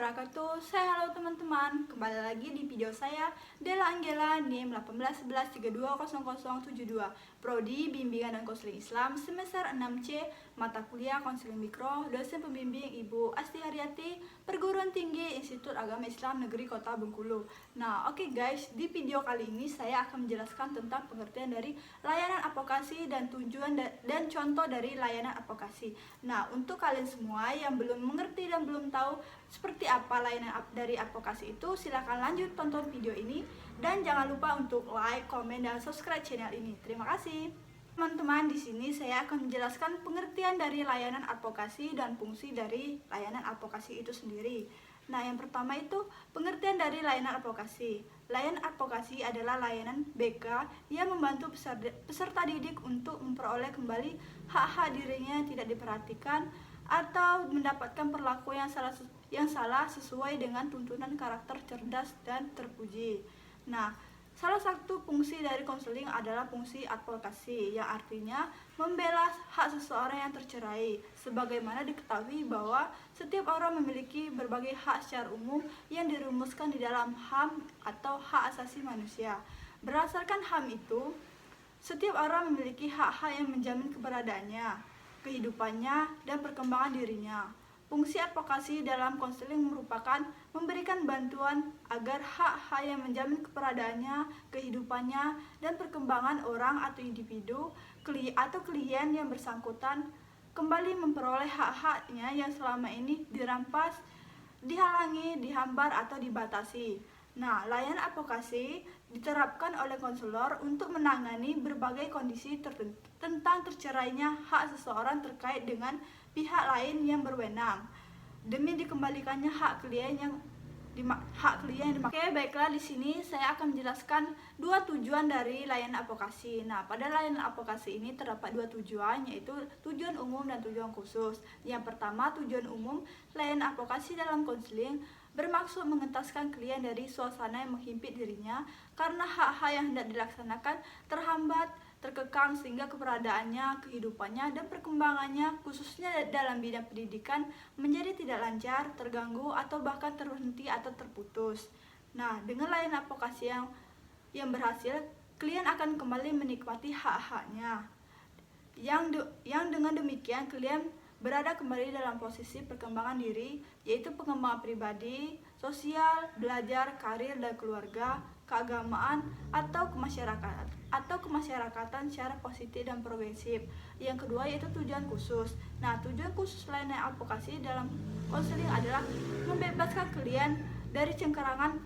wabarakatuh. Halo teman-teman, kembali lagi di video saya Della Anggela NIM 1811320072, Prodi Bimbingan dan Konseling Islam semester 6C, mata kuliah Konseling Mikro, dosen pembimbing Ibu Asti Haryati, Perguruan Tinggi Institut Agama Islam Negeri Kota Bengkulu. Nah, oke guys, di video kali ini saya akan menjelaskan tentang pengertian dari layanan advokasi dan tujuan dan contoh dari layanan advokasi. Nah, untuk kalian semua yang belum mengerti dan belum tahu seperti apa layanan dari advokasi itu, silahkan lanjut tonton video ini dan jangan lupa untuk like, komen, dan subscribe channel ini. Terima kasih. Teman-teman, di sini saya akan menjelaskan pengertian dari layanan advokasi dan fungsi dari layanan advokasi itu sendiri. Nah, yang pertama itu pengertian dari layanan advokasi. Layanan advokasi adalah layanan BK yang membantu peserta didik untuk memperoleh kembali hak-hak dirinya yang tidak diperhatikan atau mendapatkan perlakuan yang salah sesuai dengan tuntunan karakter cerdas dan terpuji. Nah, salah satu fungsi dari konseling adalah fungsi advokasi, yang artinya membela hak seseorang yang tercerai. Sebagaimana diketahui bahwa setiap orang memiliki berbagai hak secara umum yang dirumuskan di dalam HAM atau Hak Asasi Manusia. Berdasarkan HAM itu, setiap orang memiliki hak-hak yang menjamin keberadaannya, kehidupannya, dan perkembangan dirinya. Fungsi advokasi dalam konseling merupakan memberikan bantuan agar hak-hak yang menjamin keberadaannya, kehidupannya, dan perkembangan orang atau individu atau klien yang bersangkutan kembali memperoleh hak-haknya yang selama ini dirampas, dihalangi, dihambar, atau dibatasi. Nah, layanan advokasi diterapkan oleh konselor untuk menangani berbagai kondisi tentang tercerainya hak seseorang terkait dengan pihak lain yang berwenang demi dikembalikannya hak klien yang dimaksud. Oke, baiklah, di sini saya akan menjelaskan dua tujuan dari layanan advokasi. Nah, pada layanan advokasi ini terdapat dua tujuan, yaitu tujuan umum dan tujuan khusus. Yang pertama, tujuan umum, layanan advokasi dalam konseling bermaksud mengentaskan klien dari suasana yang menghimpit dirinya karena hak-hak yang hendak dilaksanakan terhambat, terkekang, sehingga keberadaannya, kehidupannya, dan perkembangannya khususnya dalam bidang pendidikan menjadi tidak lancar, terganggu, atau bahkan terhenti atau terputus. Nah, dengan layanan advokasi yang berhasil, klien akan kembali menikmati hak-haknya. Yang dengan demikian klien berada kembali dalam posisi perkembangan diri, yaitu pengembangan pribadi, sosial, belajar, karir, dan keluarga, keagamaan, atau kemasyarakatan secara positif dan progresif. Yang kedua yaitu tujuan khusus. Nah, tujuan khusus layanan advokasi dalam konseling adalah membebaskan klien dari cengkeraman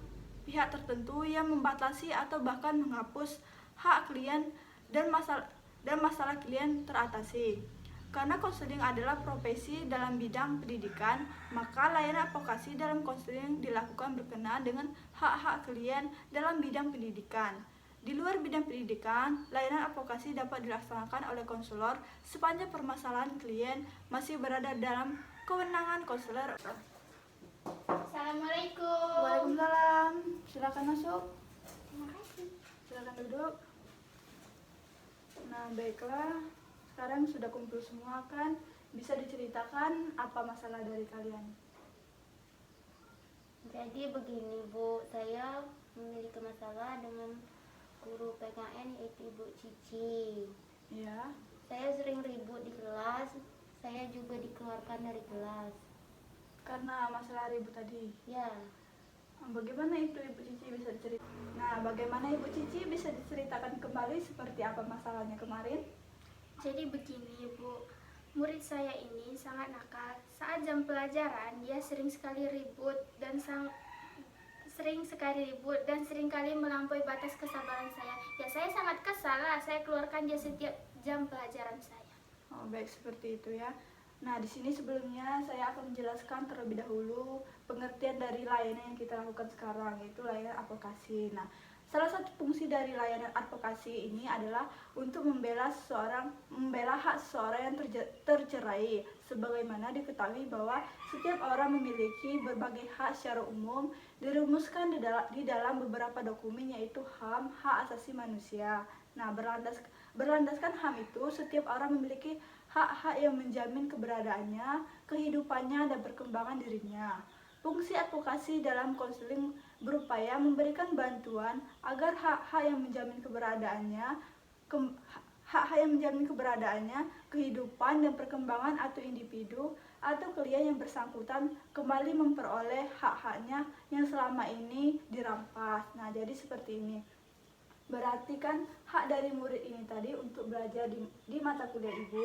pihak tertentu yang membatasi atau bahkan menghapus hak klien dan masalah klien teratasi. Karena konseling adalah profesi dalam bidang pendidikan, maka layanan advokasi dalam konseling dilakukan berkenaan dengan hak-hak klien dalam bidang pendidikan. Di luar bidang pendidikan, layanan advokasi dapat dilaksanakan oleh konselor sepanjang permasalahan klien masih berada dalam kewenangan konselor. Assalamualaikum. Waalaikumsalam. Silakan masuk. Terima kasih. Silakan duduk. Nah, baiklah. Sekarang sudah kumpul semua kan? Bisa diceritakan apa masalah dari kalian? Jadi begini Bu, saya memiliki masalah dengan guru PKN yaitu Ibu Cici. Ya. Saya sering ribut di kelas, saya juga dikeluarkan dari kelas. Karena masalah ribut tadi. Ya, Bagaimana itu Ibu Cici bisa diceritakan? Nah, bagaimana Ibu Cici bisa diceritakan kembali seperti apa masalahnya kemarin? Jadi begini Bu, murid saya ini sangat nakal. Saat jam pelajaran dia sering sekali ribut dan sering kali melampaui batas kesabaran saya. Ya saya sangat kesal lah, saya keluarkan dia setiap jam pelajaran saya. Oh, baik, seperti itu ya. Nah, di sini sebelumnya saya akan menjelaskan terlebih dahulu pengertian dari layanan yang kita lakukan sekarang, yaitu layanan advokasi. Nah, salah satu fungsi dari layanan advokasi ini adalah untuk membela hak seseorang yang tercerai. Sebagaimana diketahui bahwa setiap orang memiliki berbagai hak secara umum dirumuskan di dalam beberapa dokumen, yaitu HAM, Hak Asasi Manusia. Nah, berlandaskan HAM itu, setiap orang memiliki hak-hak yang menjamin keberadaannya, kehidupannya, dan perkembangan dirinya. Fungsi advokasi dalam konseling berupaya memberikan bantuan agar hak-hak yang menjamin keberadaannya, kehidupan dan perkembangan atau individu atau klien yang bersangkutan kembali memperoleh hak-haknya yang selama ini dirampas. Nah, jadi seperti ini. Berarti kan hak dari murid ini tadi untuk belajar di mata kuliah ibu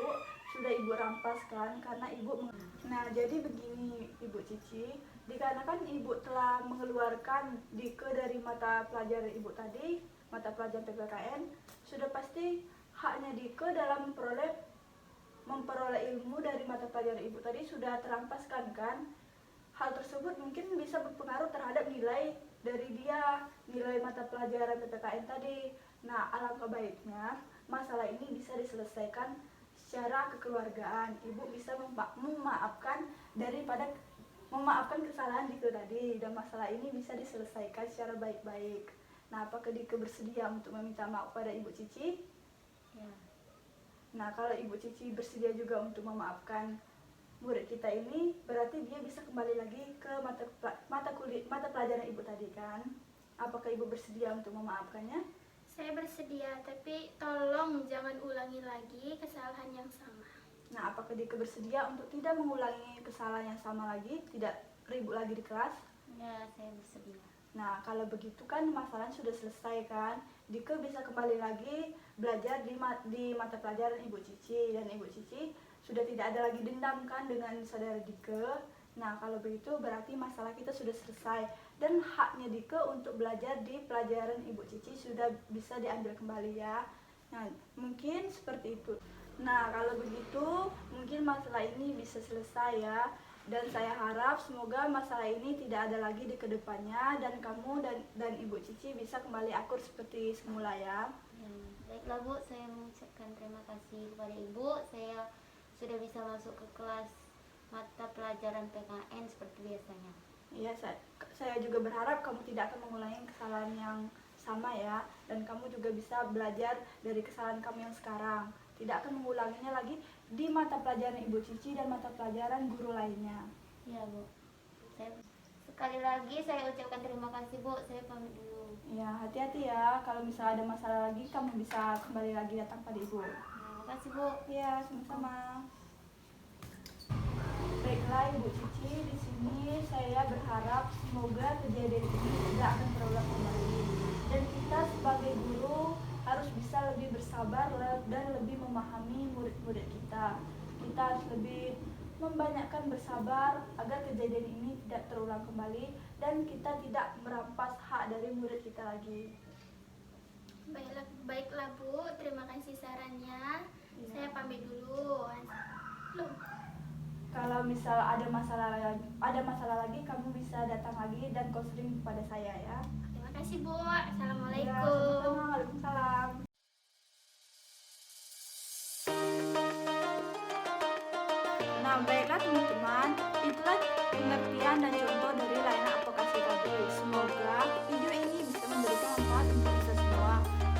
sudah ibu rampas kan, karena ibu. Nah, jadi begini Ibu Cici, dikarenakan ibu telah mengeluarkan dike dari mata pelajaran ibu tadi, mata pelajaran PPKN, sudah pasti haknya dike dalam memperoleh ilmu dari mata pelajaran ibu tadi sudah terampaskan kan. Hal tersebut mungkin bisa berpengaruh terhadap nilai dari dia, nilai mata pelajaran PPKN tadi. Nah, alangkah baiknya masalah ini bisa diselesaikan secara kekeluargaan. Ibu bisa memaafkan kesalahan Dike tadi, dan masalah ini bisa diselesaikan secara baik-baik. Nah, apakah Dike bersedia untuk meminta maaf pada Ibu Cici? Ya. Nah, kalau Ibu Cici bersedia juga untuk memaafkan murid kita ini, berarti dia bisa kembali lagi ke mata pelajaran ibu tadi kan. Apakah ibu bersedia untuk memaafkannya? Saya bersedia, tapi tolong jangan ulangi lagi kesalahan yang sama. Nah, apakah Dike bersedia untuk tidak mengulangi kesalahan yang sama lagi, tidak ribut lagi di kelas? Ya, saya bersedia. Nah, kalau begitu kan masalah sudah selesai kan. Dike bisa kembali lagi belajar di mata pelajaran Ibu Cici, dan Ibu Cici sudah tidak ada lagi dendam kan dengan saudara Dike. Nah, kalau begitu berarti masalah kita sudah selesai, dan haknya Dike untuk belajar di pelajaran Ibu Cici sudah bisa diambil kembali ya. Nah, mungkin seperti itu. Nah, kalau begitu mungkin masalah ini bisa selesai ya. Dan saya harap semoga masalah ini tidak ada lagi di kedepannya, dan kamu dan Ibu Cici bisa kembali akur seperti semula ya. Ya. Baiklah Bu, saya mengucapkan terima kasih kepada Ibu. Saya sudah bisa masuk ke kelas mata pelajaran PKN seperti biasanya. Iya, saya juga berharap kamu tidak akan mengulangi kesalahan yang sama ya, dan kamu juga bisa belajar dari kesalahan kamu yang sekarang. Tidak akan mengulanginya lagi di mata pelajaran Ibu Cici dan mata pelajaran guru lainnya. Ya Bu. Sekali lagi saya ucapkan terima kasih Bu. Saya pamit dulu. Ya, hati-hati ya. Kalau misalnya ada masalah lagi, kamu bisa kembali lagi datang pada Ibu. Terima kasih Bu. Iya, sama-sama. Baiklah Ibu Cici, di sini saya berharap semoga kejadian ini tidak akan terulang kembali, dan kita sebagai guru harus bisa lebih bersabar dan lebih memahami murid-murid kita. Kita harus lebih membanyakkan bersabar agar kejadian ini tidak terulang kembali, dan kita tidak merampas hak dari murid kita lagi. Baiklah Bu, terima kasih sarannya. Iya. Saya pamit dulu. Loh, Kalau misal ada masalah lagi, kamu bisa datang lagi dan konseling kepada saya ya. terima kasih Bu. Ya, Assalamualaikum. sama-sama. Waalaikumsalam. Nah, baiklah teman-teman, itulah pengertian dan contoh dari layanan advokasi tadi. Semoga video ini bisa memberikan manfaat untuk kita semua.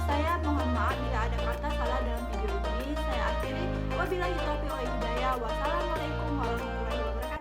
Saya mohon maaf bila ada kata salah dalam video ini. Saya akhiri. Wabillahi taufiq wal hidayah.